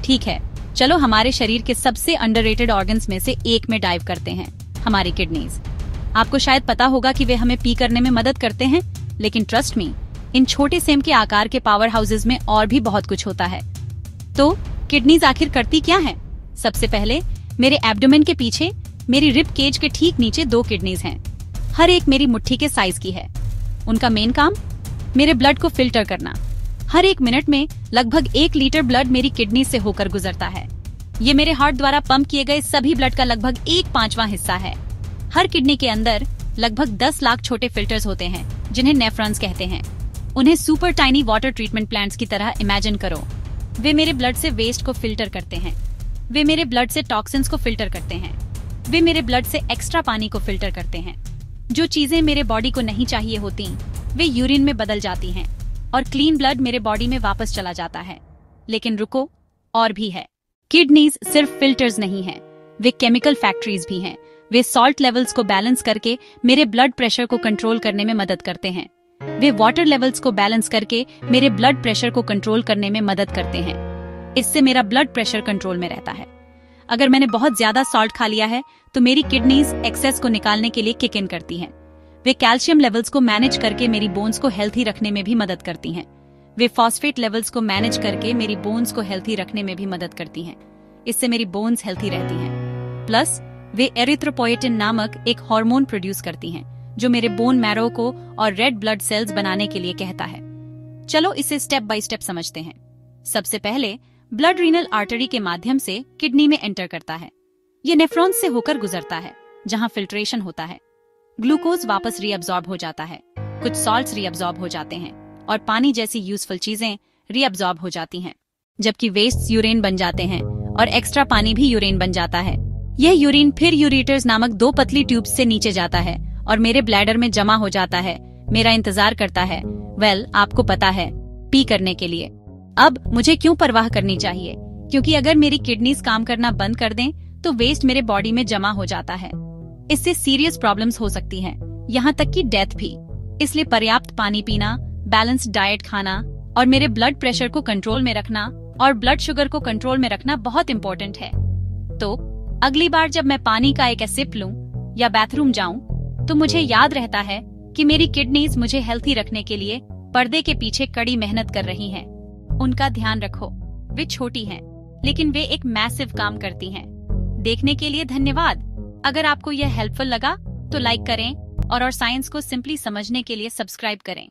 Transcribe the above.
ठीक है, चलो हमारे शरीर के सबसे अंडररेटेड ऑर्गन्स में से एक में डाइव करते हैं, हमारी किडनीज। आपको शायद पता होगा कि वे हमें पी करने में मदद करते हैं, लेकिन ट्रस्ट मी, इन छोटे सेम के आकार के पावर हाउसेज में और भी बहुत कुछ होता है। तो किडनीज आखिर करती क्या है? सबसे पहले मेरे एब्डोमेन के पीछे मेरी रिब केज के ठीक नीचे 2 किडनीज हैं। हर एक मेरी मुट्ठी के साइज की है। उनका मेन काम मेरे ब्लड को फिल्टर करना। हर 1 मिनट में लगभग 1 लीटर ब्लड मेरी किडनी से होकर गुजरता है। ये मेरे हार्ट द्वारा पंप किए गए सभी ब्लड का लगभग 1/5वां हिस्सा है। हर किडनी के अंदर लगभग 10 लाख छोटे फिल्टर्स होते हैं, जिन्हें नेफ्रॉन्स कहते हैं। उन्हें super tiny water treatment plants की तरह इमेजिन करो। वे मेरे ब्लड से वेस्ट को फिल्टर करते हैं। वे मेरे ब्लड से टॉक्सिन्स को फिल्टर करते हैं। वे मेरे ब्लड से एक्स्ट्रा पानी को फिल्टर करते हैं। जो चीजें मेरे बॉडी को नहीं चाहिए होती, वे यूरिन में बदल जाती हैं और क्लीन ब्लड मेरे बॉडी में वापस चला जाता है। लेकिन रुको, और भी है। किडनीज सिर्फ फिल्टर्स नहीं हैं, वे केमिकल फैक्ट्रीज भी हैं। वे सॉल्ट लेवल्स को बैलेंस करके मेरे ब्लड प्रेशर को कंट्रोल करने में मदद करते हैं। वे वाटर लेवल्स को बैलेंस करके मेरे ब्लड प्रेशर को कंट्रोल करने में मदद करते हैं। इससे मेरा ब्लड प्रेशर कंट्रोल में रहता है। अगर मैंने बहुत ज्यादा सॉल्ट खा लिया है तो मेरी किडनीज एक्सेस को निकालने के लिए किक इन करती हैं। वे कैल्शियम लेवल्स को मैनेज करके मेरी बोन्स को हेल्थी रखने में भी मदद करती हैं। वे फॉस्फेट लेवल्स को मैनेज करके मेरी बोन्स को हेल्थी रखने में भी मदद करती हैं। इससे मेरी बोन्स हेल्थी रहती हैं। प्लस वे एरिथ्रोपोएटिन नामक एक हार्मोन प्रोड्यूस करती हैं, जो मेरे बोन मैरो को और रेड ब्लड सेल्स बनाने के लिए कहता है। चलो इसे स्टेप बाय स्टेप समझते हैं। सबसे पहले ब्लड रीनल आर्टरी के माध्यम से किडनी में एंटर करता है। ये नेफ्रॉन्स से होकर गुजरता है, जहां फिल्ट्रेशन होता है। ग्लूकोज वापस रीअब्सॉर्ब हो जाता है, कुछ सॉल्ट्स रीअब्सॉर्ब हो जाते हैं और पानी जैसी यूजफुल चीजें रीअब्सॉर्ब हो जाती हैं, जबकि वेस्ट यूरेन बन जाते हैं और एक्स्ट्रा पानी भी यूरेन बन जाता है। यह यूरिन फिर यूरेटर्स नामक 2 पतली ट्यूब्स से नीचे जाता है और मेरे ब्लैडर में जमा हो जाता है। मेरा इंतजार करता है, आपको पता है, पी करने के लिए। अब मुझे क्यों परवाह करनी चाहिए? क्योंकि अगर मेरी किडनीज काम करना बंद कर दें तो वेस्ट मेरे बॉडी में जमा हो जाता है। इससे सीरियस प्रॉब्लम्स हो सकती हैं, यहाँ तक कि डेथ भी। इसलिए पर्याप्त पानी पीना, बैलेंस्ड डाइट खाना और मेरे ब्लड प्रेशर को कंट्रोल में रखना और ब्लड शुगर को कंट्रोल में रखना बहुत इम्पोर्टेंट है। तो अगली बार जब मैं पानी का एक सिप लूं या बाथरूम जाऊं तो मुझे याद रहता है कि मेरी किडनीज मुझे हेल्थी रखने के लिए पर्दे के पीछे कड़ी मेहनत कर रही हैं। उनका ध्यान रखो। वे छोटी हैं, लेकिन वे एक मैसिव काम करती हैं। देखने के लिए धन्यवाद। अगर आपको यह हेल्पफुल लगा तो लाइक करें और साइंस को सिंपली समझने के लिए सब्सक्राइब करें।